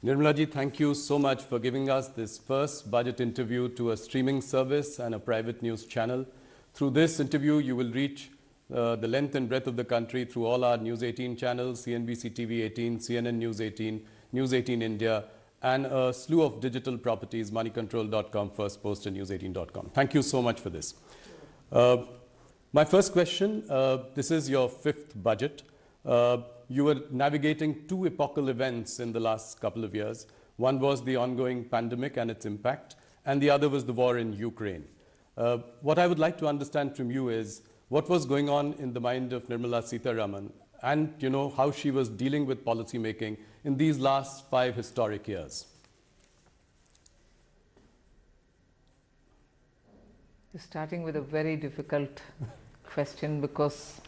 Nirmala ji, thank you so much for giving us this first budget interview to a streaming service and a private news channel. Through this interview, you will reach the length and breadth of the country through all our News 18 channels, CNBC TV 18, CNN News 18, News 18 India, and a slew of digital properties, moneycontrol.com, First Post, and news18.com. Thank you so much for this. My first question, this is your fifth budget. You were navigating two epochal events in the last couple of years. One was the ongoing pandemic and its impact, and the other was the war in Ukraine. What I would like to understand from you is what was going on in the mind of Nirmala Sitharaman, and how she was dealing with policy making in these last 5 historic years. Starting with a very difficult question, because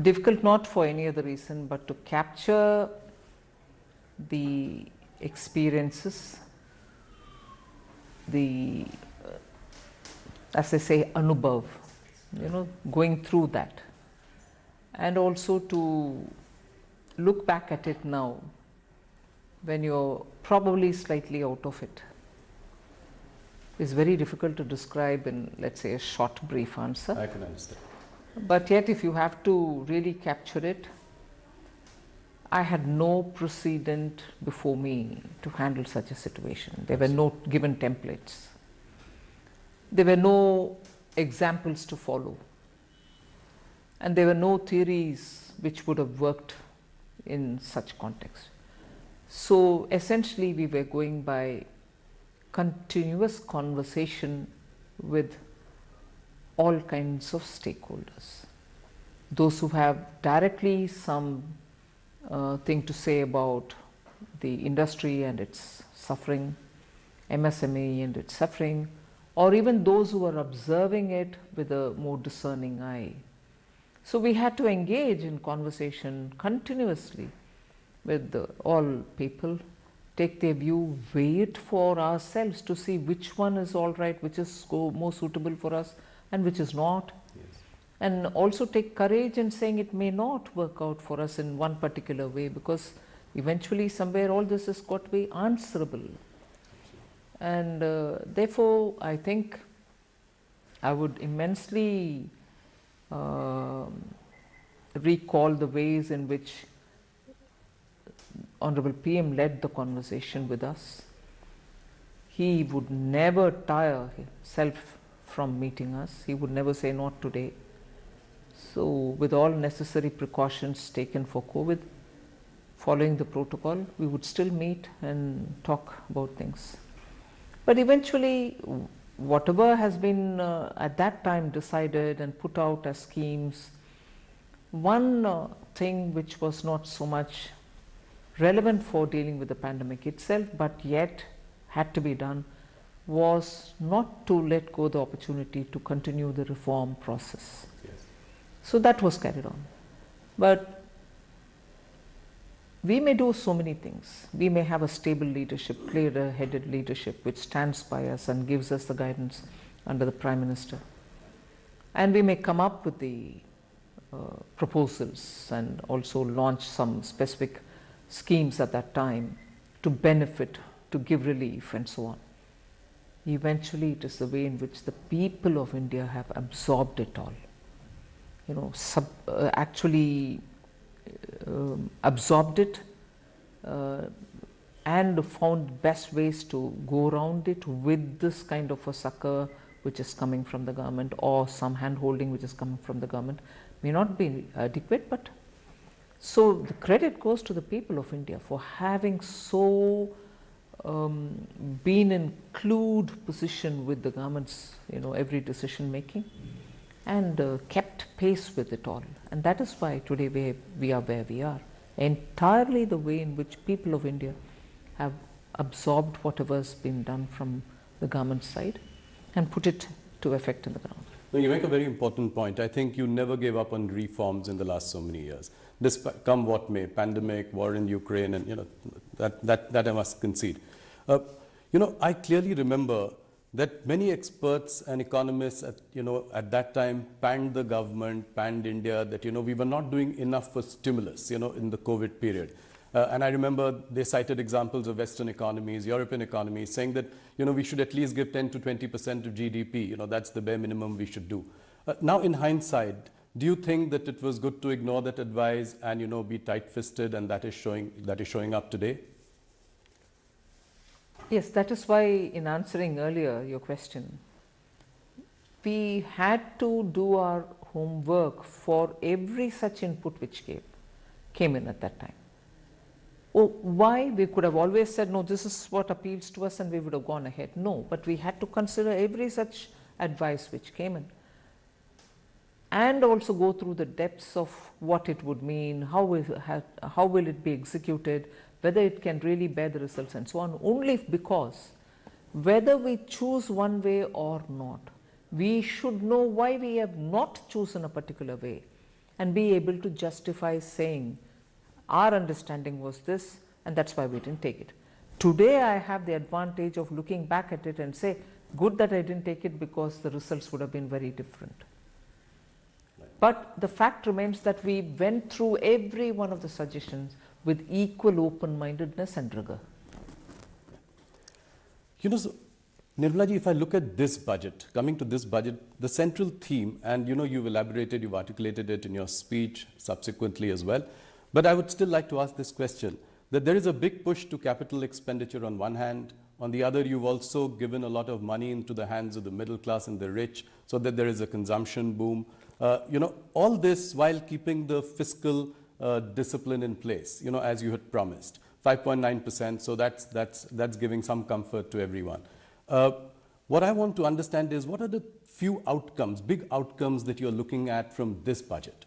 difficult not for any other reason but to capture the experiences, the as they say, anubhav, going through that, and also to look back at it now when you're probably slightly out of it is very difficult to describe in, let's say, a short brief answer. I can understand. But yet, if you have to really capture it, I had no precedent before me to handle such a situation. There were no given templates. There were no examples to follow. And there were no theories which would have worked in such context. So essentially, we were going by continuous conversation with all kinds of stakeholders. Those who have directly some thing to say about the industry and its suffering, MSME and its suffering, or even those who are observing it with a more discerning eye. So we had to engage in conversation continuously with all people, take their view, weigh it for ourselves to see which one is all right, which is more suitable for us, and which is not. Yes. And also take courage in saying it may not work out for us in one particular way, because eventually somewhere all this has got to be answerable. And therefore, I think I would immensely recall the ways in which Honorable PM led the conversation with us. He would never tire himself from meeting us. He would never say not today. So with all necessary precautions taken for COVID, following the protocol, we would still meet and talk about things. But eventually, whatever has been at that time decided and put out as schemes, one thing which was not so much relevant for dealing with the pandemic itself, but yet had to be done, was not to let go the opportunity to continue the reform process. Yes. So that was carried on. But we may do so many things. We may have a stable leadership, clear-headed leadership, which stands by us and gives us the guidance under the Prime Minister. And we may come up with the proposals and also launch some specific schemes at that time to benefit, to give relief, and so on. Eventually, it is the way in which the people of India have absorbed it all. Absorbed it and found best ways to go around it with this kind of a succor which is coming from the government, or some hand-holding which is coming from the government. May not be adequate, but so the credit goes to the people of India for having so been in clued position with the government's every decision making, and kept pace with it all. And that is why today we are where we are. Entirely the way in which people of India have absorbed whatever has been done from the government side and put it to effect in the ground. No, you make a very important point. I think you never gave up on reforms in the last so many years. Despite, come what may, pandemic, war in Ukraine, and that I must concede. I clearly remember that many experts and economists at that time panned the government, panned India, that we were not doing enough for stimulus in the COVID period. And I remember they cited examples of Western economies, European economies, saying that, we should at least give 10 to 20% of GDP. That's the bare minimum we should do. Now, in hindsight, do you think that it was good to ignore that advice and, be tight-fisted, and that is showing up today? Yes, that is why in answering earlier your question, we had to do our homework for every such input which came in at that time. Why? We could have always said, no, this is what appeals to us, and we would have gone ahead. No, but we had to consider every such advice which came in, and also go through the depths of what it would mean, how will it be executed, whether it can really bear the results, and so on. Only because whether we choose one way or not, we should know why we have not chosen a particular way and be able to justify saying our understanding was this, and that's why we didn't take it. Today I have the advantage of looking back at it and say, good that I didn't take it, because the results would have been very different. But the fact remains that we went through every one of the suggestions with equal open-mindedness and rigor. So, Nirmala ji, if I look at this budget, coming to this budget, the central theme, and you've elaborated, you've articulated it in your speech subsequently as well, but I would still like to ask this question, that there is a big push to capital expenditure on one hand. On the other, you've also given a lot of money into the hands of the middle class and the rich, so that there is a consumption boom. All this while keeping the fiscal discipline in place, as you had promised, 5.9%. So that's giving some comfort to everyone. What I want to understand is, what are the few outcomes, big outcomes, that you're looking at from this budget?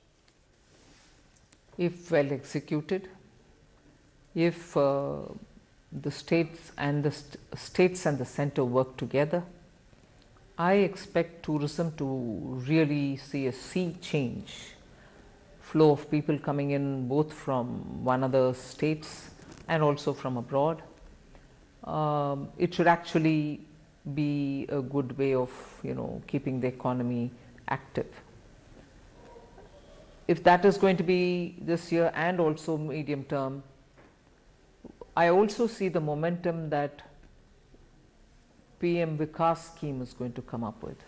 If well executed, if the states and the center work together, I expect tourism to really see a sea change, flow of people coming in both from one other states and also from abroad. It should actually be a good way of keeping the economy active. If that is going to be this year and also medium term, I also see the momentum that PM Vikas scheme is going to come up with.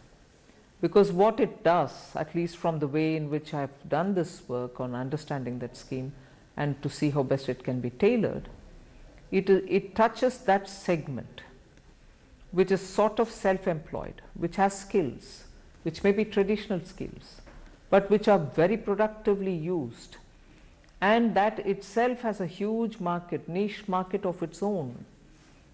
Because what it does, at least from the way in which I have done this work on understanding that scheme and to see how best it can be tailored, it touches that segment which is sort of self-employed, which has skills, which may be traditional skills, but which are very productively used, and that itself has a huge market, niche market of its own.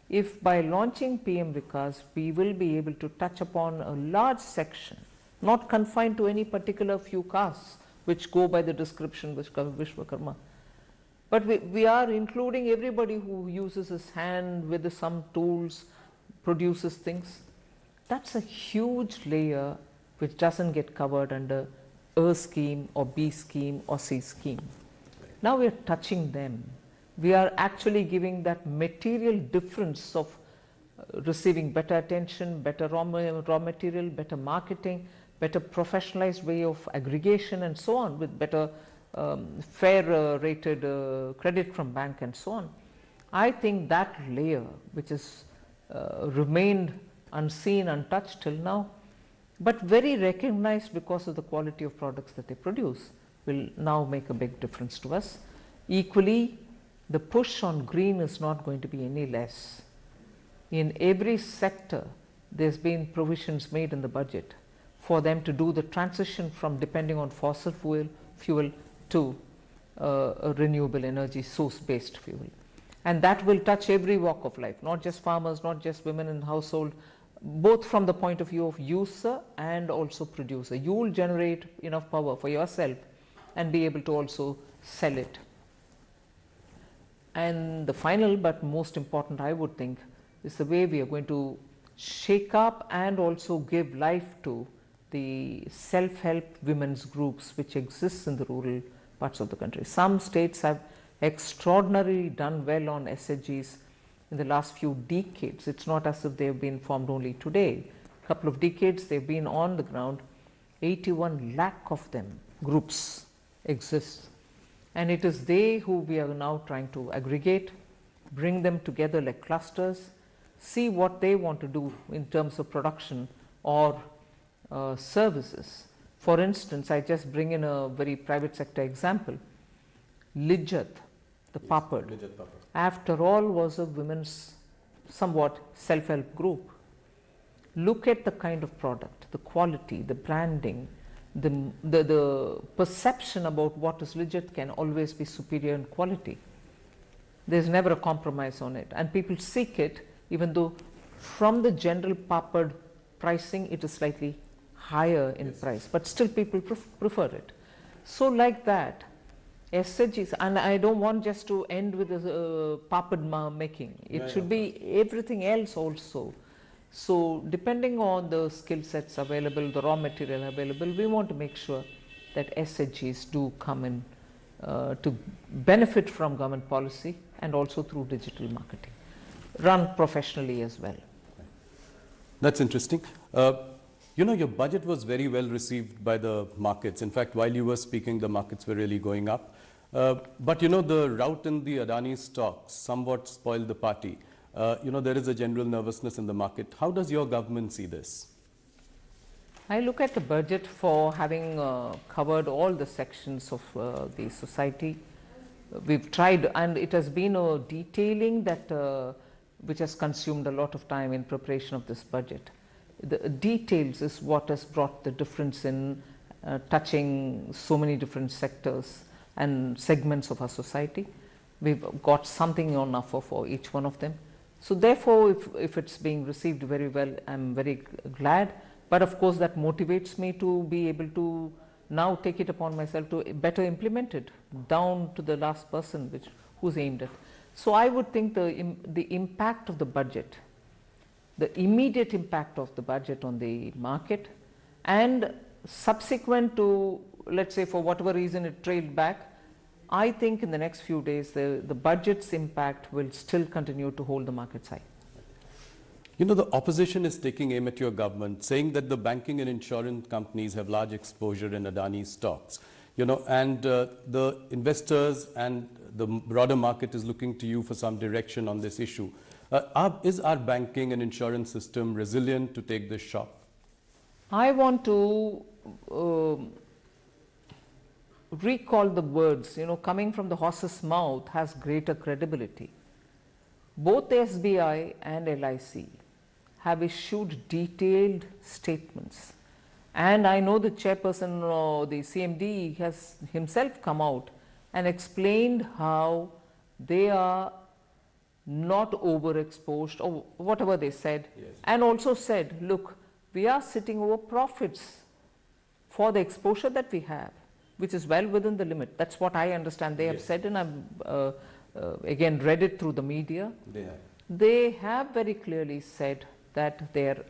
If by launching PM Vikas, we will be able to touch upon a large section, not confined to any particular few castes which go by the description Vishwakarma, but we are including everybody who uses his hand with some tools, produces things. That's a huge layer which doesn't get covered under A scheme or B scheme or C scheme. Now we are touching them. We are actually giving that material difference of receiving better attention, better raw material, better marketing, better professionalized way of aggregation and so on, with better fair rated credit from bank and so on. I think that layer, which has remained unseen, untouched till now, but very recognized because of the quality of products that they produce, will now make a big difference to us. Equally, the push on green is not going to be any less. In every sector, there's been provisions made in the budget for them to do the transition from depending on fossil fuel to a renewable energy source based fuel. And that will touch every walk of life, not just farmers, not just women in household, both from the point of view of user and also producer. You will generate enough power for yourself and be able to also sell it. And the final but most important, I would think, is the way we are going to shake up and also give life to the self-help women's groups which exists in the rural parts of the country. Some states have extraordinarily done well on SHGs in the last few decades. It's not as if they have been formed only today. A couple of decades they've been on the ground. 81 lakh of them, groups, exist. and it is they who we are now trying to aggregate, bring them together like clusters, see what they want to do in terms of production or services. For instance, I just bring in a very private sector example. Lijjat, the papad, after all was a women's somewhat self-help group. Look at the kind of product, the quality, the branding, the perception about what is Lijjat can always be superior in quality. There's never a compromise on it, and people seek it, even though from the general papad pricing it is slightly higher in price, but still people prefer it. So like that, SHGs, and I don't want just to end with the papad making, it should be everything else also. So depending on the skill sets available, the raw material available, we want to make sure that SHGs do come in to benefit from government policy and also through digital marketing, run professionally as well. That's interesting. You know, your budget was very well received by the markets. In fact, while you were speaking, the markets were really going up. But you know, the rout in the Adani stocks somewhat spoiled the party. You know, there is a general nervousness in the market. How does your government see this? I look at the budget for having covered all the sections of the society. We've tried, and it has been a detailing that which has consumed a lot of time in preparation of this budget. The details is what has brought the difference in touching so many different sectors and segments of our society. We've got something on offer for each one of them. So therefore, if it's being received very well, I'm very glad. But of course, that motivates me to be able to now take it upon myself to better implement it down to the last person who's aimed at. So I would think the impact of the budget, the immediate impact of the budget on the market, and subsequent to, let's say, for whatever reason it trailed back, I think in the next few days the budget's impact will still continue to hold the markets high. You know, the opposition is taking aim at your government, saying that the banking and insurance companies have large exposure in Adani stocks. You know, and the investors and the broader market is looking to you for some direction on this issue. Is our banking and insurance system resilient to take this shock? I want to recall the words, you know, coming from the horse's mouth has greater credibility. Both SBI and LIC have issued detailed statements, and I know the chairperson or the CMD has himself come out and explained how they are not overexposed or whatever they said, and also said, look, we are sitting over profits for the exposure that we have, which is well within the limit. That's what I understand they have said, and I've again read it through the media. They have very clearly said that their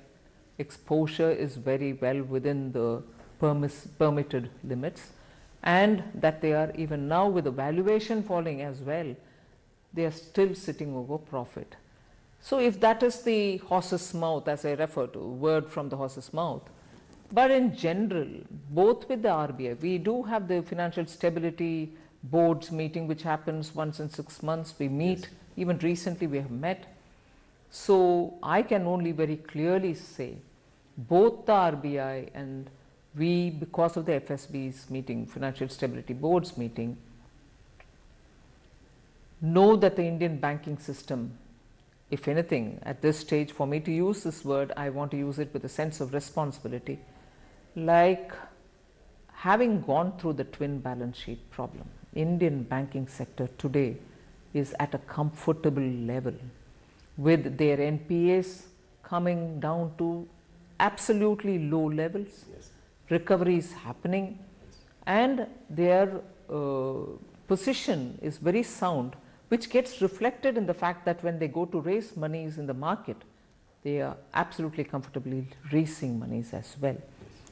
exposure is very well within the permitted limits, and that they are, even now with the valuation falling as well, they are still sitting over profit. So if that is the horse's mouth, as I refer to, word from the horse's mouth, but in general, both with the RBI, we do have the Financial Stability Board's meeting, which happens once in 6 months. We meet, even recently we have met. So I can only very clearly say, both the RBI and we, because of the FSB's meeting, Financial Stability Board's meeting, know that the Indian banking system, if anything, at this stage, for me to use this word, I want to use it with a sense of responsibility, like having gone through the twin balance sheet problem. Indian banking sector today is at a comfortable level, with their NPAs coming down to absolutely low levels, recovery is happening, and their position is very sound, which gets reflected in the fact that when they go to raise monies in the market, they are absolutely comfortably raising monies as well.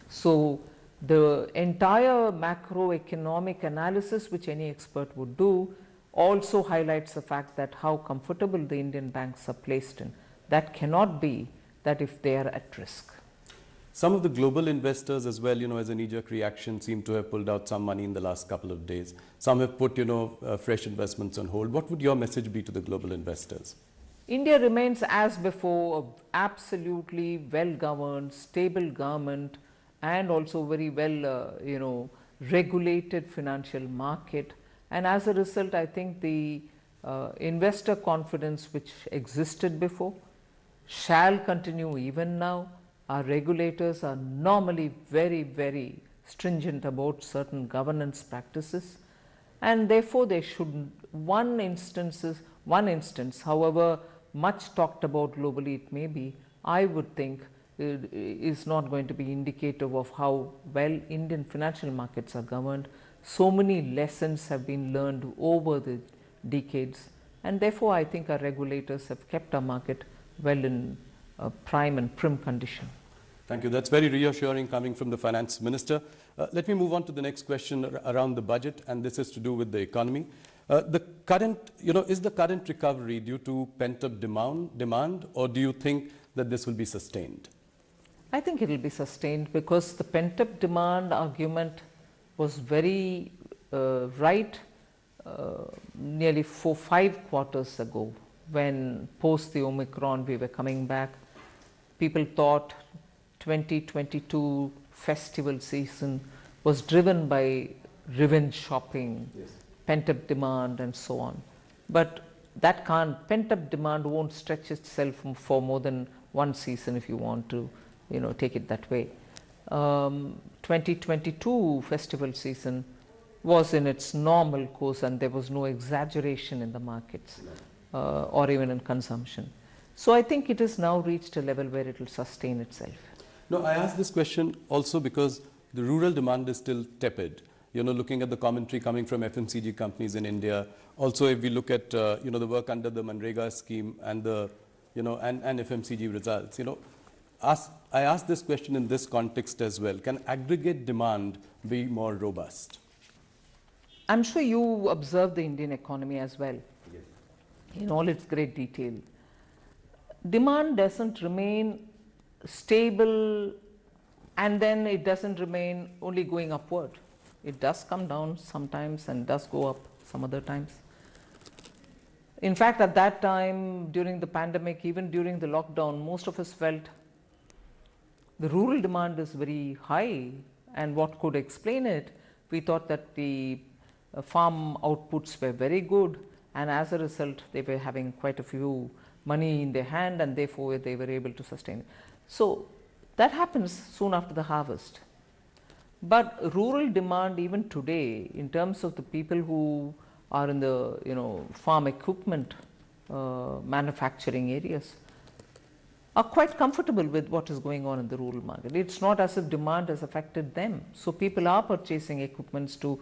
So the entire macroeconomic analysis which any expert would do also highlights the fact that how comfortable the Indian banks are placed in. That cannot be that if they are at risk. Some of the global investors as well, as a knee-jerk reaction, seem to have pulled out some money in the last couple of days. Some have put, fresh investments on hold. What would your message be to the global investors? India remains as before an absolutely well-governed, stable government and also very well, regulated financial market. And as a result, I think the investor confidence which existed before shall continue even now. Our regulators are normally very, very stringent about certain governance practices, and therefore they should, one instance, however much talked about globally it may be, I would think is not going to be indicative of how well Indian financial markets are governed. So many lessons have been learned over the decades, and therefore I think our regulators have kept our market well in prime and prim condition. Thank you. That's very reassuring coming from the Finance Minister. Let me move on to the next question around the budget, and this is to do with the economy. Is the current recovery due to pent-up demand, or do you think that this will be sustained? I think it will be sustained because the pent-up demand argument was very right nearly 4-5 quarters ago, when post the Omicron we were coming back. People thought 2022 festival season was driven by revenge shopping, yes, pent-up demand and so on. But that pent-up demand won't stretch itself for more than one season if you want to, take it that way. 2022 festival season was in its normal course and there was no exaggeration in the markets or even in consumption. So I think it has now reached a level where it will sustain itself. No, I ask this question also because the rural demand is still tepid. Looking at the commentary coming from FMCG companies in India. Also, if we look at, the work under the MANREGA scheme and the, and FMCG results, I ask this question in this context as well. Can aggregate demand be more robust? I'm sure you observe the Indian economy as well, yes, in all its great detail. Demand doesn't remain stable and then it doesn't remain only going upward. It does come down sometimes and does go up some other times. In fact, at that time during the pandemic, even during the lockdown, most of us felt the rural demand is very high, and what could explain it? We thought that the farm outputs were very good, and as a result they were having quite a few money in their hand and therefore they were able to sustain it. So that happens soon after the harvest. But rural demand even today, in terms of the people who are in the farm equipment manufacturing areas, are quite comfortable with what is going on in the rural market. It's not as if demand has affected them. So people are purchasing equipments to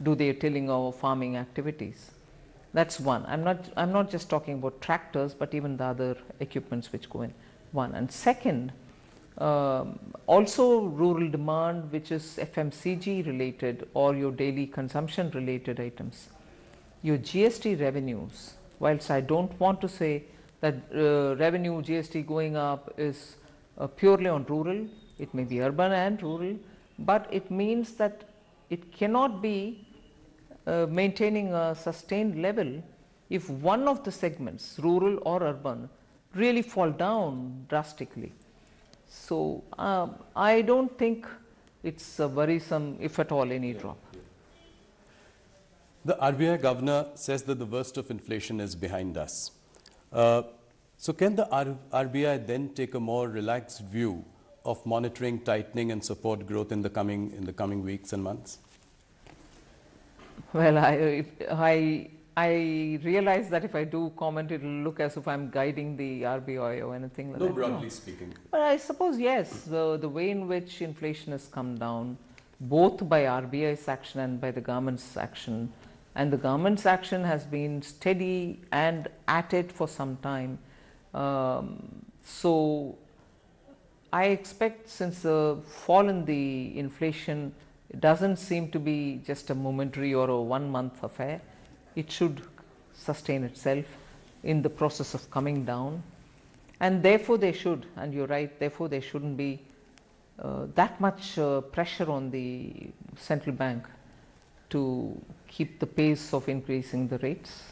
do their tilling or farming activities. That's one. I'm not just talking about tractors, but even the other equipments which go in. One. And second, also rural demand, which is FMCG related or your daily consumption related items. Your GST revenues, whilst I don't want to say that revenue GST going up is purely on rural, it may be urban and rural, but it means that it cannot be maintaining a sustained level if one of the segments, rural or urban, really fall down drastically. So I don't think it's worrisome, if at all, any drop. The RBI governor says that the worst of inflation is behind us. So can the RBI then take a more relaxed view of monitoring, tightening and support growth in the coming weeks and months? Well, I realize that if I do comment, it will look as if I'm guiding the RBI or anything like that. No, broadly speaking. But I suppose, yes, the way in which inflation has come down, both by RBI's action and by the government's action, and the government's action has been steady and at it for some time. So I expect, since the fall in the inflation doesn't seem to be just a momentary or a 1 month affair, it should sustain itself in the process of coming down, and therefore they should, and you're right, therefore there shouldn't be that much pressure on the central bank to keep the pace of increasing the rates.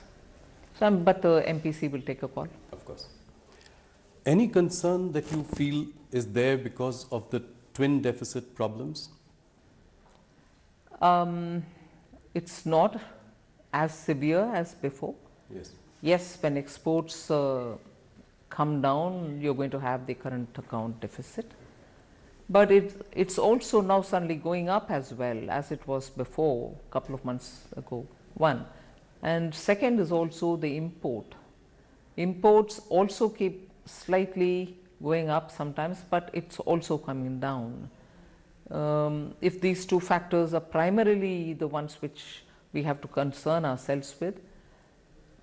So, but the MPC will take a call. Of course. Any concern that you feel is there because of the twin deficit problems? It's not as severe as before. Yes. Yes, when exports come down, you're going to have the current account deficit. But it's also now suddenly going up as well as it was before, a couple of months ago, one. And second is also the import. Imports also keep slightly going up sometimes, but it's also coming down. If these two factors are primarily the ones which we have to concern ourselves with,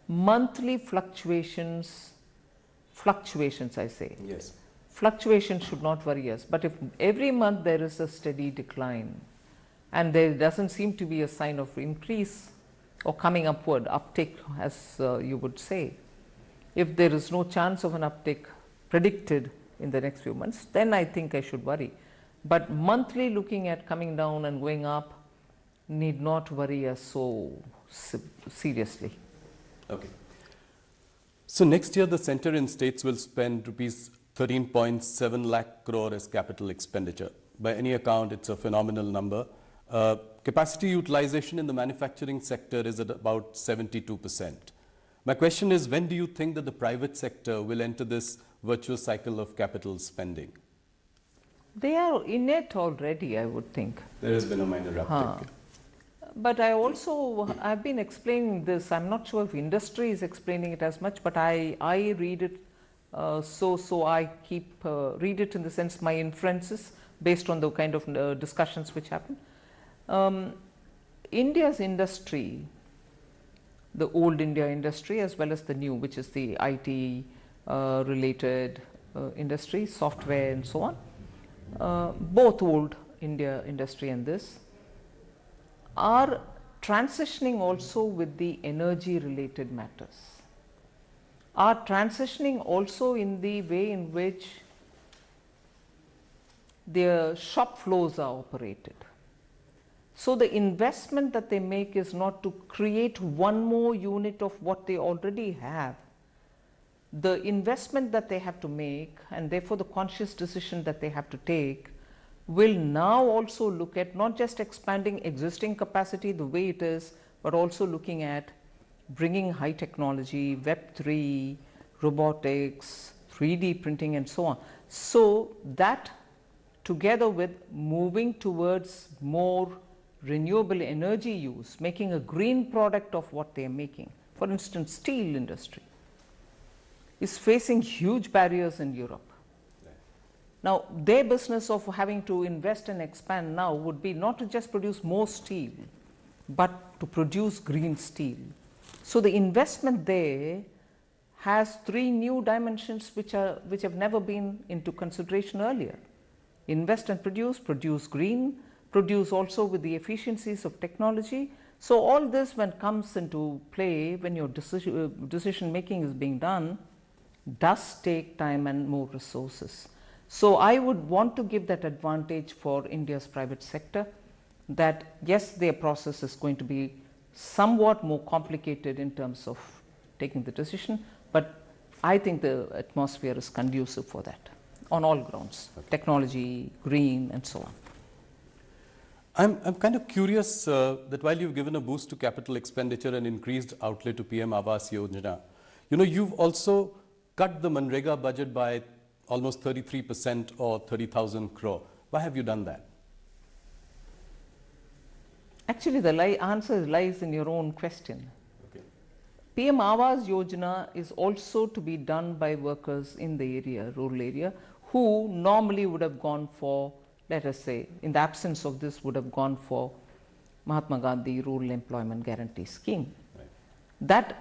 monthly fluctuations I say. Yes. Fluctuation should not worry us, but if every month there is a steady decline and there doesn't seem to be a sign of increase or coming upward, uptick as you would say, if there is no chance of an uptick predicted in the next few months, then I think I should worry. But monthly looking at coming down and going up need not worry us so seriously. Okay. So next year the centre and states will spend rupees 13.7 lakh crore as capital expenditure. By any account, it's a phenomenal number. Capacity utilization in the manufacturing sector is at about 72%. My question is, when do you think that the private sector will enter this virtuous cycle of capital spending? They are in it already, I would think. There has been a minor uptick. But I've been explaining this. I'm not sure if industry is explaining it as much, but I read it. So I keep read it in the sense my inferences based on the kind of discussions which happen. India's industry, the old India industry as well as the new, which is the IT related industry, software and so on, both old India industry and this are transitioning also with the energy related matters, are transitioning also in the way in which their shop floors are operated. So the investment that they make is not to create one more unit of what they already have. The investment that they have to make, and therefore the conscious decision that they have to take, will now also look at not just expanding existing capacity the way it is, but also looking at bringing high technology, Web3, robotics, 3D printing and so on. So that together with moving towards more renewable energy use, making a green product of what they are making. For instance, steel industry is facing huge barriers in Europe. Now, their business of having to invest and expand now would be not to just produce more steel, but to produce green steel. So the investment there has three new dimensions which have never been into consideration earlier. Invest and produce green, produce also with the efficiencies of technology. So all this when comes into play, when your decision making is being done, does take time and more resources. So I would want to give that advantage for India's private sector, that yes, their process is going to be somewhat more complicated in terms of taking the decision, but I think the atmosphere is conducive for that on all grounds, technology, green and so on. I'm kind of curious that while you've given a boost to capital expenditure and increased outlay to PM Vikas Yojana, you've also cut the MANREGA budget by almost 33% or 30,000 crore. Why have you done that? Actually, the answer lies in your own question. Okay. PM Vikas Yojana is also to be done by workers in the area, rural area, who normally would have gone for, let us say, in the absence of this, would have gone for Mahatma Gandhi Rural Employment Guarantee Scheme. Right.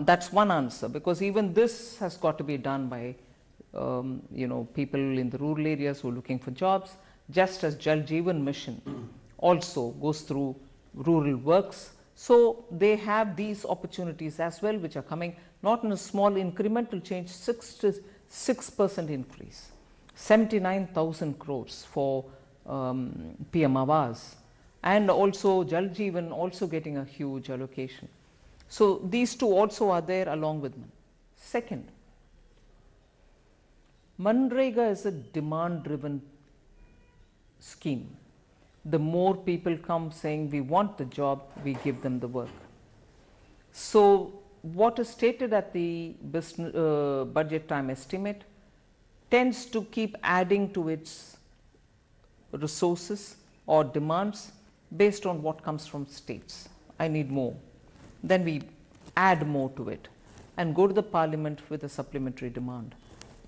That's one answer, because even this has got to be done by people in the rural areas who are looking for jobs, just as Jal Jeevan Mission also goes through rural works. So they have these opportunities as well, which are coming not in a small incremental change, 6% increase. 79,000 crores for PM Awas, and also Jal Jeevan also getting a huge allocation. So these two also are there along with MAN. Second, MANREGA is a demand-driven scheme. The more people come saying we want the job, we give them the work. So what is stated at the budget time estimate tends to keep adding to its resources or demands based on what comes from states. I need more. Then we add more to it and go to the parliament with a supplementary demand.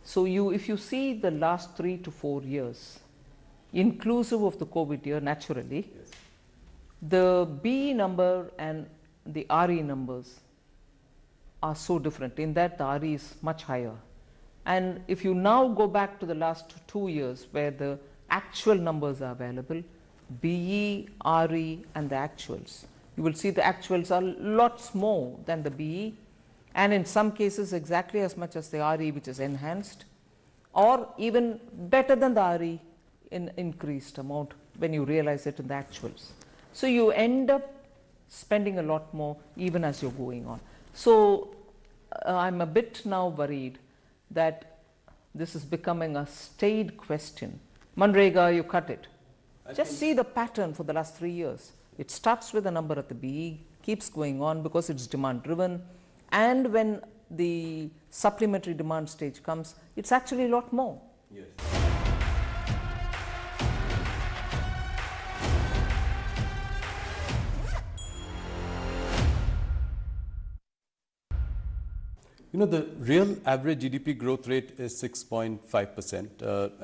So if you see the last 3 to 4 years, inclusive of the COVID year, naturally, yes, the BE number and the RE numbers are so different in that the RE is much higher. And if you now go back to the last 2 years where the actual numbers are available, BE, RE and the actuals, you will see the actuals are lots more than the BE, and in some cases exactly as much as the RE, which is enhanced, or even better than the RE in increased amount when you realize it in the actuals. So you end up spending a lot more even as you're going on. So I'm a bit now worried that this is becoming a staid question. MANREGA, you cut it. Just see the pattern for the last 3 years. It starts with a number at the BE, keeps going on because it's demand driven, and when the supplementary demand stage comes, it's actually a lot more. Yes. You know, the real average GDP growth rate is 6.5%,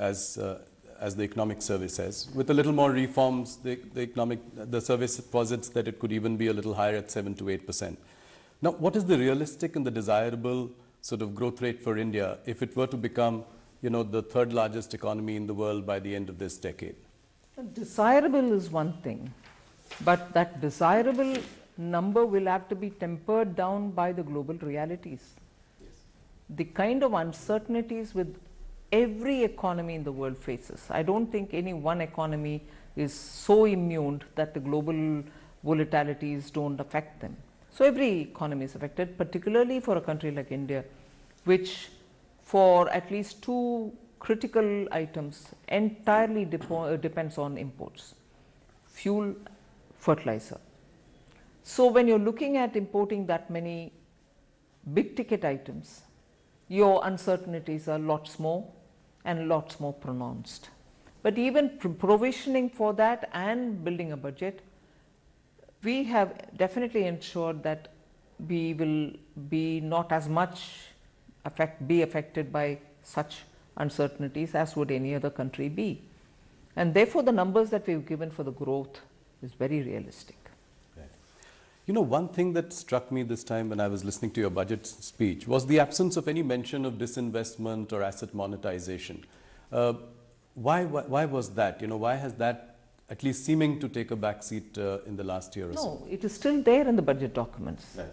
as the economic survey says. With a little more reforms, the survey posits that it could even be a little higher at 7 to 8%. Now, what is the realistic and the desirable sort of growth rate for India if it were to become, you know, the third largest economy in the world by the end of this decade? Desirable is one thing, but that desirable number will have to be tempered down by the global realities. Yes. The kind of uncertainties with every economy in the world faces. I don't think any one economy is so immune that the global volatilities don't affect them. So every economy is affected, particularly for a country like India, which for at least 2 critical items entirely depends on imports: fuel, fertilizer. So when you're looking at importing that many big ticket items, your uncertainties are lots more and lots more pronounced. But even provisioning for that and building a budget, we have definitely ensured that we will be not as much affected by such uncertainties as would any other country be. And therefore the numbers that we've given for the growth is very realistic. Right. You know, one thing that struck me this time when I was listening to your budget speech was the absence of any mention of disinvestment or asset monetization. Why was that? You know, why has that at least seeming to take a backseat in the last year or so? No, it is still there in the budget documents. Right.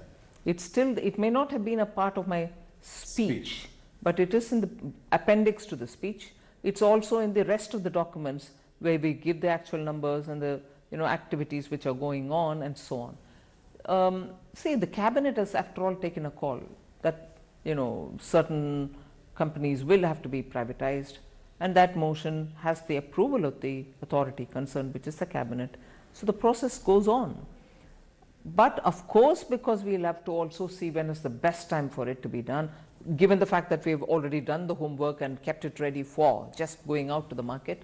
It may not have been a part of my speech, but it is in the appendix to the speech. It's also in the rest of the documents where we give the actual numbers and the activities which are going on and so on. See, the cabinet has after all taken a call that certain companies will have to be privatized, and that motion has the approval of the authority concerned, which is the cabinet. So the process goes on. But of course, because we'll have to also see when is the best time for it to be done, given the fact that we've already done the homework and kept it ready for just going out to the market,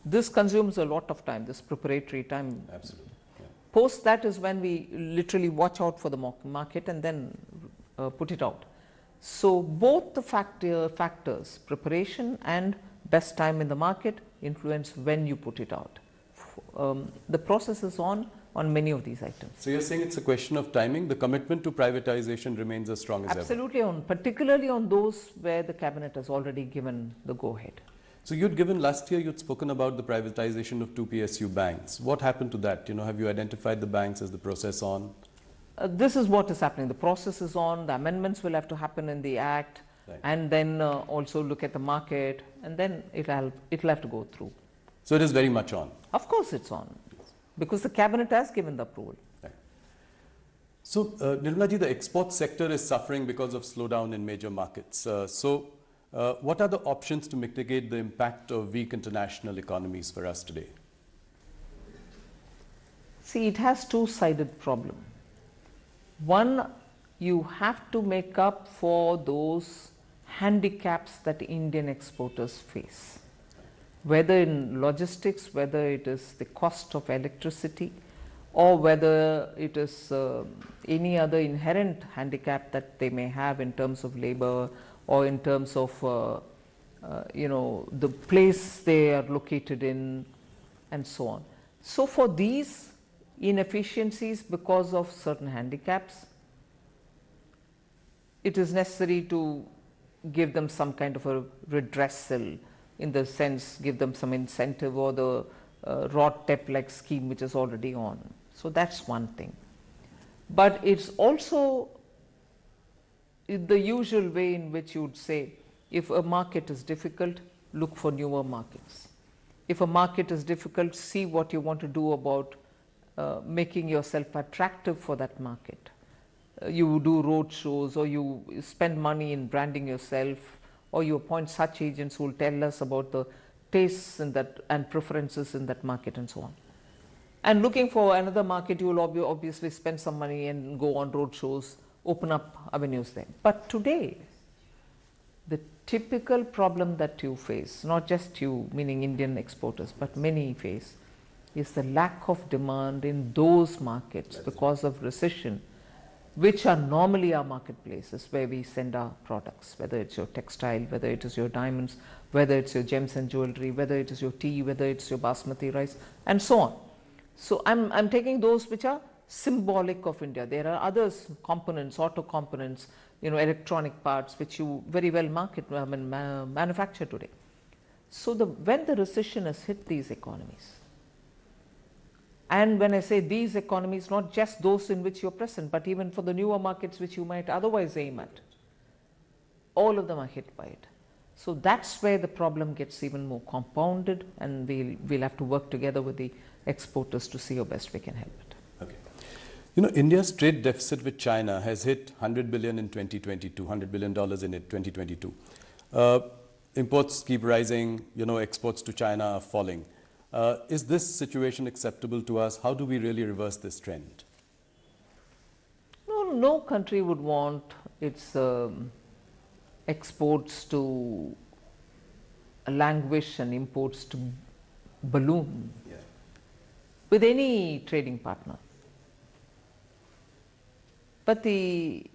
this consumes a lot of time, this preparatory time. Absolutely. Yeah. Post that is when we literally watch out for the market and then put it out. So both the factors, preparation and best time in the market, influence when you put it out. The process is on many of these items. So you're saying it's a question of timing. The commitment to privatization remains as strong as ever. Absolutely, particularly on those where the cabinet has already given the go-ahead. So last year you'd spoken about the privatization of 2 PSU banks. What happened to that? Have you identified the banks? Is the process on? This is what is happening. The process is on. The amendments will have to happen in the Act. Right. and then also look at the market, and then it'll have to go through. So it is very much on. Of course it's on, because the cabinet has given the approval. Right. So Nirmala ji, the export sector is suffering because of slowdown in major markets. What are the options to mitigate the impact of weak international economies for us today? See, it has two-sided problem. One, you have to make up for those handicaps that Indian exporters face, whether in logistics, whether it is the cost of electricity, or whether it is any other inherent handicap that they may have in terms of labor, or in terms of the place they are located in, and so on. So for these inefficiencies because of certain handicaps, it is necessary to give them some kind of a redressal, in the sense give them some incentive, or the RODTEP like scheme which is already on. So that's one thing. But it's also the usual way in which you would say, if a market is difficult, look for newer markets. If a market is difficult, see what you want to do about making yourself attractive for that market. You do road shows, or you spend money in branding yourself, or you appoint such agents who will tell us about the tastes in that and preferences in that market, and so on. And looking for another market, you will obviously spend some money and go on road shows, open up avenues there. But today, the typical problem that you face, not just you, meaning Indian exporters, but many face, is the lack of demand in those markets because of recession, which are normally our marketplaces where we send our products, whether it's your textile, whether it is your diamonds, whether it's your gems and jewelry, whether it is your tea, whether it's your basmati rice, and so on. So I'm taking those which are symbolic of India. There are others, components, auto components, electronic parts, which you very well manufacture today. So when the recession has hit these economies, and when I say these economies, not just those in which you're present, but even for the newer markets which you might otherwise aim at, all of them are hit by it. So that's where the problem gets even more compounded, and we'll have to work together with the exporters to see how best we can help it. Okay. India's trade deficit with China has hit $100 billion in 2022, $100 billion in 2022. Imports keep rising, exports to China are falling. Is this situation acceptable to us? How do we really reverse this trend? No country would want its exports to languish and imports to balloon with any trading partner. But the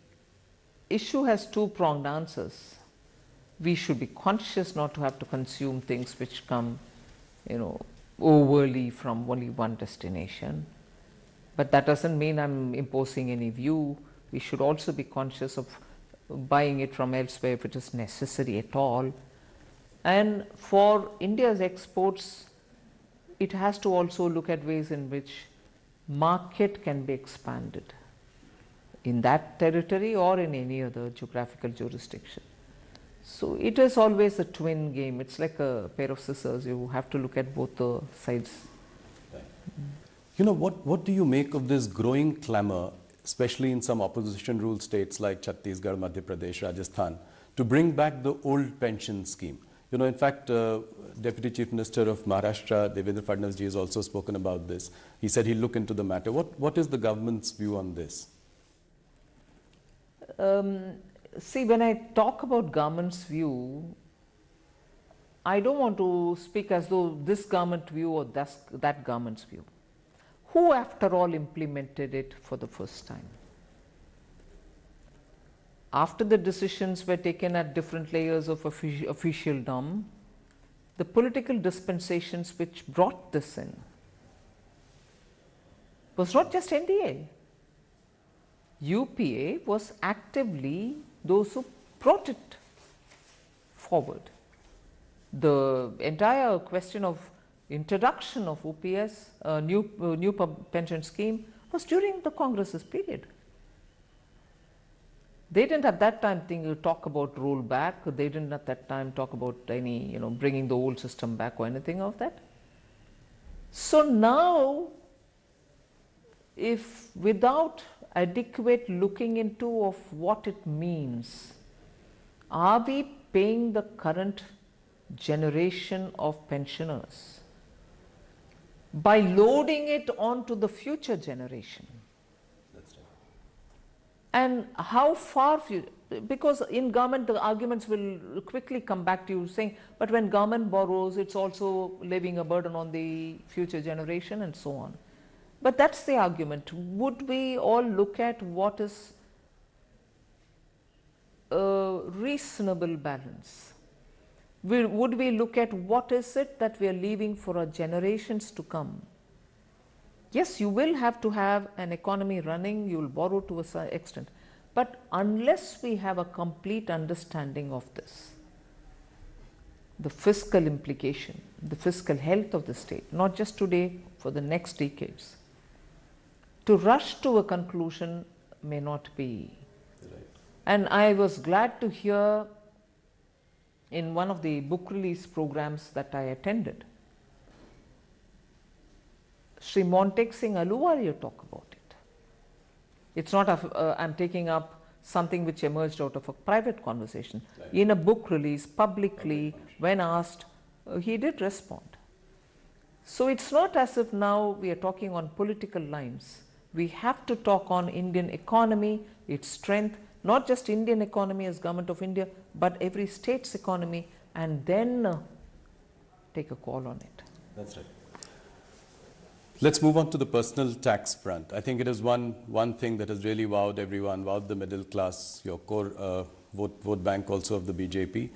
issue has two-pronged answers. We should be conscious not to have to consume things which come, overly from only one destination. But that doesn't mean I'm imposing any view. We should also be conscious of buying it from elsewhere if it is necessary at all. And for India's exports, it has to also look at ways in which market can be expanded in that territory or in any other geographical jurisdiction. So it is always a twin game. It's like a pair of scissors. You have to look at both the sides. What do you make of this growing clamor, especially in some opposition ruled states like Chhattisgarh, Madhya Pradesh, Rajasthan, to bring back the old pension scheme? In fact, Deputy Chief Minister of Maharashtra, Devendra Fadnavis ji, has also spoken about this. He said he'll look into the matter. What is the government's view on this? See, when I talk about government's view, I don't want to speak as though this government view or that government's view. Who, after all, implemented it for the first time? After the decisions were taken at different layers of officialdom, the political dispensations which brought this in was not just NDA. UPA was actively those who brought it forward. The entire question of introduction of OPS, new pension scheme, was during the Congress's period. They didn't at that time talk about rollback. They didn't at that time talk about any, bringing the old system back or anything of that. So now, if without adequate looking into of what it means, are we paying the current generation of pensioners by loading it onto the future generation? That's right. And how far, because in government the arguments will quickly come back to you saying, but when government borrows, it's also leaving a burden on the future generation and so on. But that's the argument. Would we all look at what is a reasonable balance? Would we look at what is it that we are leaving for our generations to come? Yes, you will have to have an economy running, you will borrow to a certain extent. But unless we have a complete understanding of this, the fiscal implication, the fiscal health of the state, not just today, for the next decades, to rush to a conclusion may not be. Right. And I was glad to hear in one of the book release programs that I attended, Sri Montek Singh Aluwalia talk about it. It's not I'm taking up something which emerged out of a private conversation. Right. In a book release, publicly, when asked, he did respond. So it's not as if now we are talking on political lines. We have to talk on Indian economy, its strength, not just Indian economy as Government of India, but every state's economy, and then take a call on it. That's right. Let's move on to the personal tax front. I think it is one thing that has really wowed everyone, wowed the middle class, your core vote bank also of the BJP.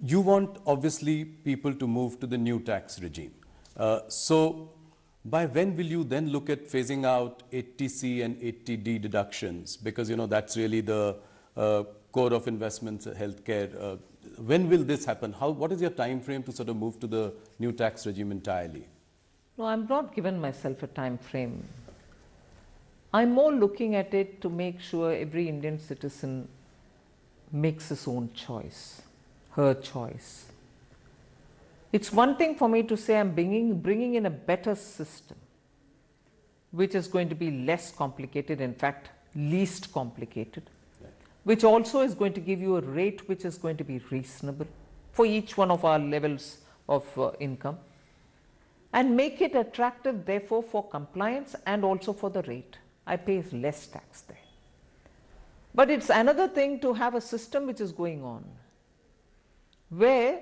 You want, obviously, people to move to the new tax regime. So by when will you then look at phasing out 80C and 80D deductions? Because, that's really the core of investments, healthcare. When will this happen? What is your time frame to sort of move to the new tax regime entirely? No, I'm not given myself a time frame. I'm more looking at it to make sure every Indian citizen makes his own choice, her choice. It's one thing for me to say I'm bringing in a better system, which is going to be less complicated, in fact, least complicated, which also is going to give you a rate which is going to be reasonable for each one of our levels of income, and make it attractive, therefore, for compliance and also for the rate. I pay less tax there. But it's another thing to have a system which is going on, where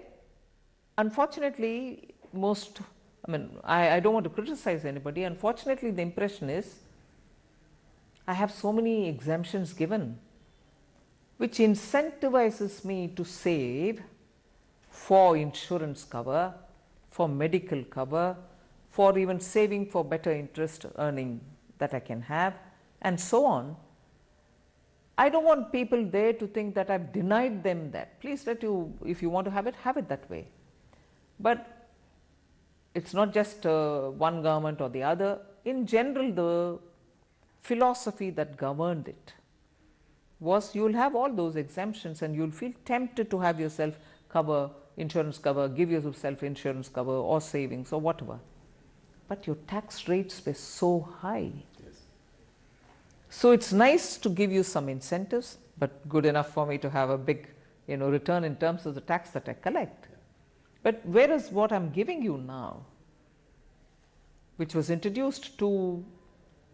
unfortunately I don't want to criticize anybody. Unfortunately, the impression is I have so many exemptions given, which incentivizes me to save for insurance cover, for medical cover, for even saving for better interest earning that I can have, and so on. I don't want people there to think that I've denied them that. Please if you want to have it that way. But it's not just one government or the other. In general, the philosophy that governed it was you'll have all those exemptions and you'll feel tempted to have yourself cover, insurance cover, give yourself insurance cover or savings or whatever. But your tax rates were so high. Yes. So it's nice to give you some incentives, but good enough for me to have a big return in terms of the tax that I collect. But whereas what I'm giving you now, which was introduced 2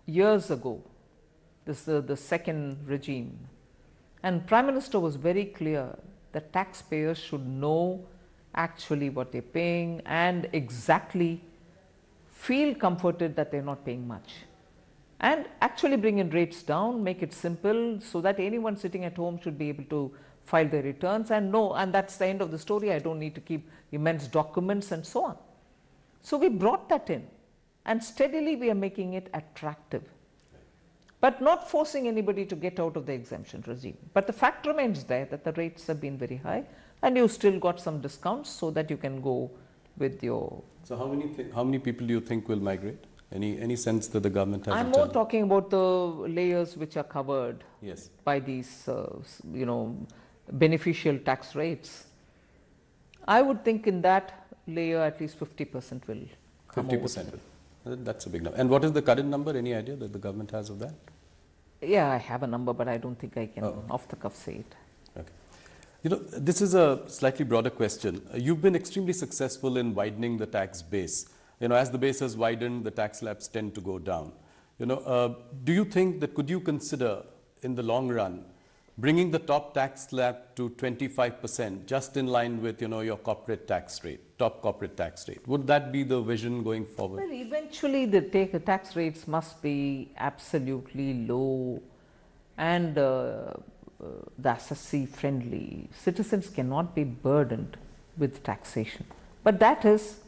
years ago, this is the second regime, and Prime Minister was very clear that taxpayers should know actually what they're paying and exactly feel comforted that they're not paying much, and actually bring in rates down, make it simple so that anyone sitting at home should be able to file their returns and know, and that's the end of the story. I don't need to keep immense documents and so on. So we brought that in, and steadily we are making it attractive, but not forcing anybody to get out of the exemption regime. But the fact remains there that the rates have been very high, and you still got some discounts so that you can go with your... So how many people do you think will migrate? Any sense that the government has? I'm more talking about the layers which are covered Yes. by these, beneficial tax rates. I would think in that layer at least 50% will come 50%. That's a big number. And what is the current number? Any idea that the government has of that? Yeah, I have a number, but I don't think I can off the cuff say it. Okay. This is a slightly broader question. You've been extremely successful in widening the tax base. As the base has widened, the tax slabs tend to go down. Do you think that could you consider in the long run bringing the top tax slab to 25%, just in line with your corporate tax rate, top corporate tax rate? Would that be the vision going forward? Well, eventually the tax rates must be absolutely low and the assessee friendly. Citizens cannot be burdened with taxation. But that is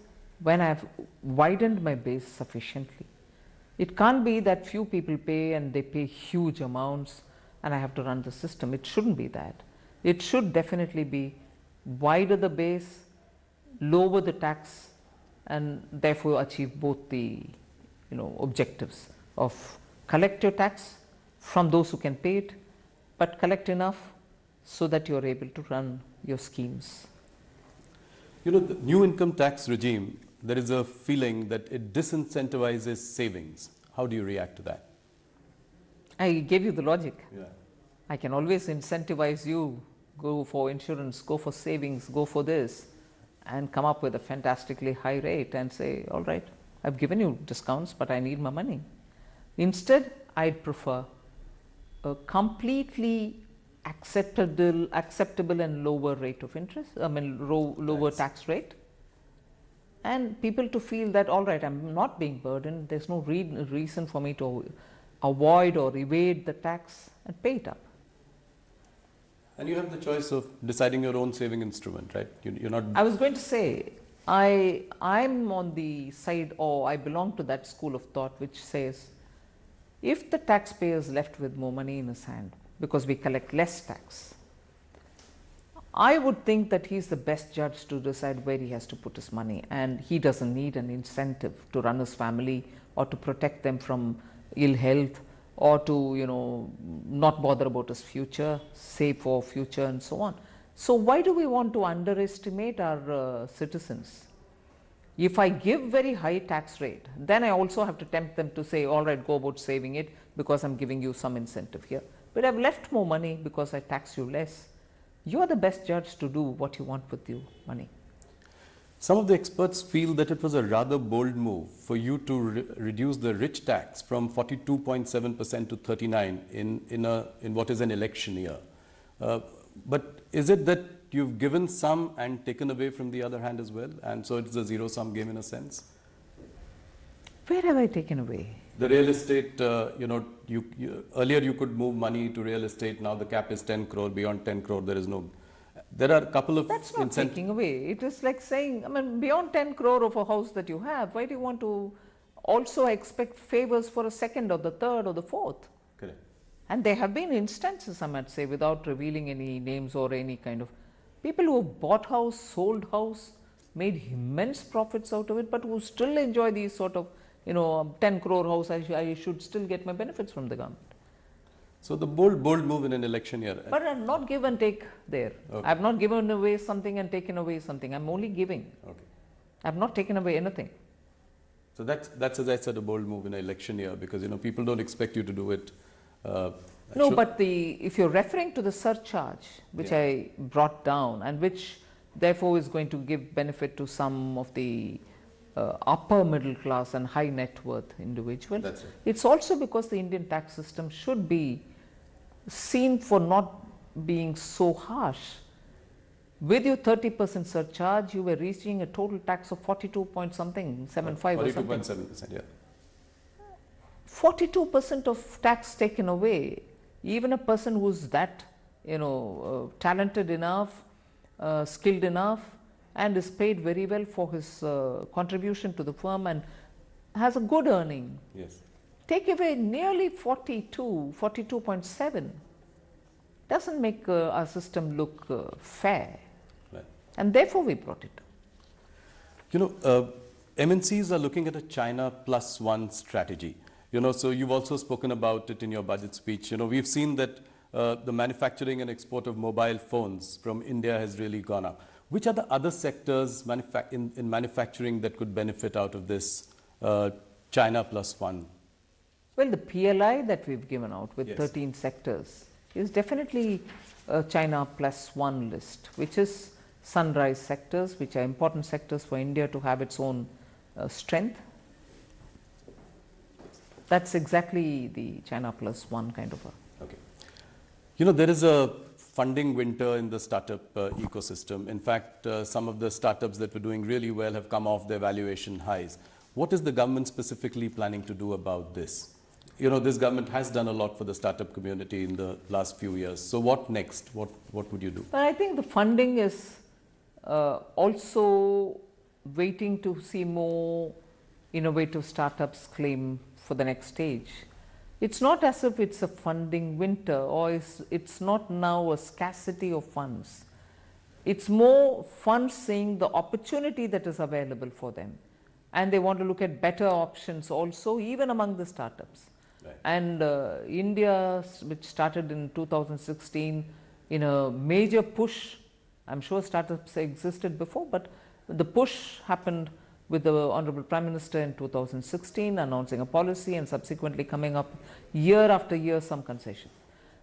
when I've widened my base sufficiently. It can't be that few people pay and they pay huge amounts and I have to run the system. It shouldn't be that. It should definitely be wider the base, lower the tax, and therefore achieve both the objectives of collect your tax from those who can pay it, but collect enough so that you are able to run your schemes. The new income tax regime, there is a feeling that it disincentivizes savings. How do you react to that? I gave you the logic. Yeah. I can always incentivize you, go for insurance, go for savings, go for this, and come up with a fantastically high rate and say, all right, I've given you discounts, but I need my money. Instead, I'd prefer a completely acceptable and lower rate of interest, lower tax rate, and people to feel that, all right, I'm not being burdened, there's no reason for me to avoid or evade the tax and pay it up. And you have the choice of deciding your own saving instrument, right? You're not. I was going to say, I'm on the side, or I belong to that school of thought which says, if the taxpayer is left with more money in his hand because we collect less tax, I would think that he's the best judge to decide where he has to put his money, and he doesn't need an incentive to run his family or to protect them from ill health or to not bother about his future, save for future and so on. So why do we want to underestimate our citizens? If I give very high tax rate, then I also have to tempt them to say, all right, go about saving it because I'm giving you some incentive here. But I've left more money because I tax you less. You are the best judge to do what you want with your money. Some of the experts feel that it was a rather bold move for you to reduce the rich tax from 42.7% to 39% in what is an election year. But is it that you've given some and taken away from the other hand as well, and so it's a zero-sum game in a sense? Where have I taken away? The real estate, earlier you could move money to real estate, now the cap is 10 crore, beyond 10 crore there is no. There are a couple of That's not taking away. It is like saying, beyond 10 crore of a house that you have, why do you want to also expect favors for a second or the third or the fourth? Correct. And there have been instances, I might say, without revealing any names or any kind of people who have bought house, sold house, made immense profits out of it, but who still enjoy these sort of 10 crore house, I should still get my benefits from the government. So the bold move in an election year. But I'm not give and take there. Okay. I've not given away something and taken away something. I'm only giving. Okay. I've not taken away anything. So that's as I said, a bold move in an election year, because people don't expect you to do it. No, but if you're referring to the surcharge, which I brought down and which therefore is going to give benefit to some of the upper middle class and high net worth individuals. That's right. It's also because the Indian tax system should be seen for not being so harsh. With your 30% surcharge, you were reaching a total tax of 42 point something, 75 or something. 42.7%, yeah. 42% of tax taken away. Even a person who's that, talented enough, skilled enough, and is paid very well for his contribution to the firm and has a good earning. Yes. Take away nearly 42.7. Doesn't make our system look fair. Right. And therefore we brought it. MNCs are looking at a China plus one strategy. So you've also spoken about it in your budget speech. We've seen that the manufacturing and export of mobile phones from India has really gone up. Which are the other sectors in manufacturing that could benefit out of this China plus one? Well, the PLI that we've given out with Yes. 13 sectors is definitely a China plus one list, which is sunrise sectors, which are important sectors for India to have its own strength. That's exactly the China plus one kind of a. Okay. There is a funding winter in the startup ecosystem. In fact, some of the startups that were doing really well have come off their valuation highs. What is the government specifically planning to do about this? This government has done a lot for the startup community in the last few years. So what next? What would you do? But I think the funding is also waiting to see more innovative startups claim for the next stage. It's not as if it's a funding winter, or it's not now a scarcity of funds. It's more funds seeing the opportunity that is available for them, and they want to look at better options also, even among the startups. Right. And India, which started in 2016 in a major push, I'm sure startups existed before, but the push happened with the Honorable Prime Minister in 2016 announcing a policy and subsequently coming up year after year some concession.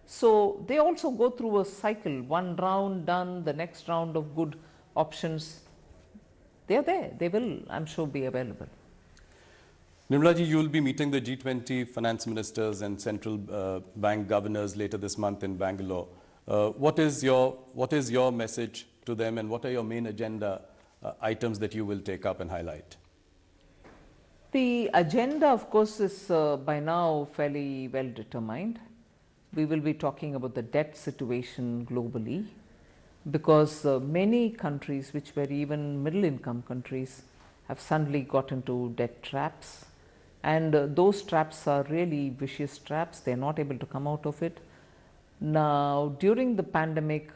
So they also go through a cycle, one round done, the next round of good options. They are there, they will, I'm sure, be available. Nirmala ji, you will be meeting the G20 finance ministers and central bank governors later this month in Bangalore. What is your message to them, and what are your main agenda items that you will take up and highlight? The agenda, of course, is by now fairly well determined. We will be talking about the debt situation globally, because many countries which were even middle income countries have suddenly got into debt traps, and those traps are really vicious traps. They are not able to come out of it. Now, during the pandemic,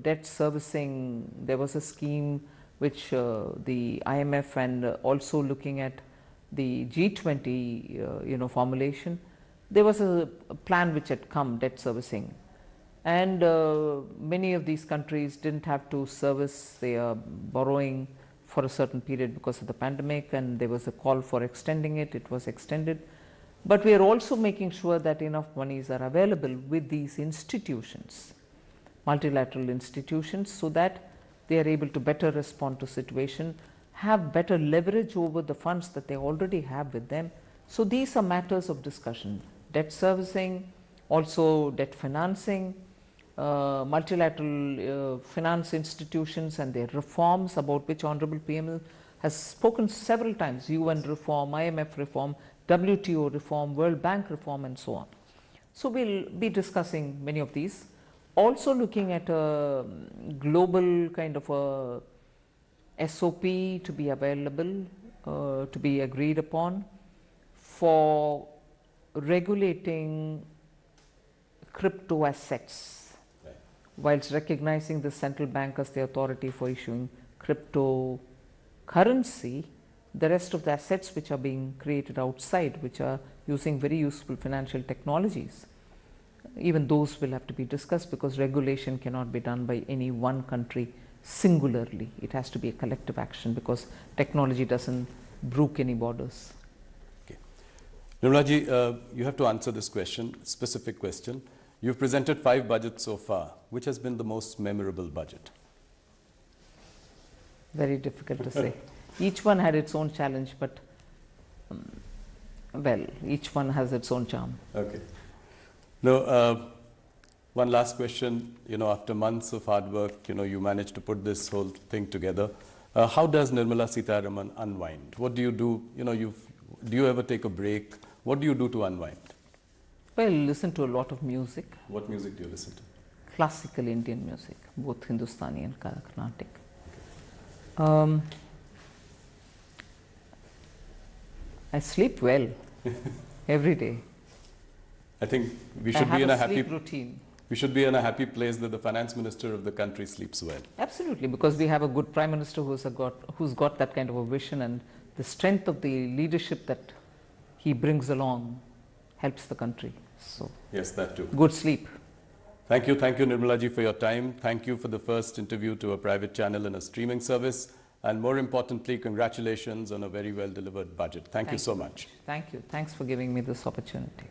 debt servicing, there was a scheme which the IMF and also looking at the G20 formulation, there was a plan which had come, debt servicing, and many of these countries didn't have to service their borrowing for a certain period because of the pandemic, and there was a call for extending it. It was extended. But we are also making sure that enough monies are available with these institutions, multilateral institutions, so that they are able to better respond to situation, have better leverage over the funds that they already have with them. So these are matters of discussion: debt servicing, also debt financing, multilateral finance institutions and their reforms, about which Honorable PM has spoken several times: UN reform, IMF reform, WTO reform, World Bank reform, and so on. So we'll be discussing many of these. Also looking at a global kind of a SOP to be available, to be agreed upon for regulating crypto assets, Right. whilst recognizing the central bank as the authority for issuing cryptocurrency. The rest of the assets which are being created outside, which are using very useful financial technologies, even those will have to be discussed, because regulation cannot be done by any one country singularly. It has to be a collective action, because technology doesn't brook any borders. Okay. Nirmala ji, you have to answer this question, specific question. You've presented 5 budgets so far. Which has been the most memorable budget? Very difficult to say. Each one had its own challenge, but well, each one has its own charm. Okay. Now, one last question. After months of hard work, you managed to put this whole thing together. How does Nirmala Sitharaman unwind? What do you do? Do you ever take a break? What do you do to unwind? Well, listen to a lot of music. What music do you listen to? Classical Indian music, both Hindustani and Carnatic. I sleep well every day. I think we should be in a happy sleep routine. we should be in a happy place that the finance minister of the country sleeps well. Absolutely, because we have a good Prime Minister who's got that kind of a vision, and the strength of the leadership that he brings along helps the country. So, yes, that too. Good sleep. Thank you, Nirmala ji, for your time. Thank you for the first interview to a private channel and a streaming service. And more importantly, congratulations on a very well delivered budget. Thank you so much. Thank you. Thanks for giving me this opportunity.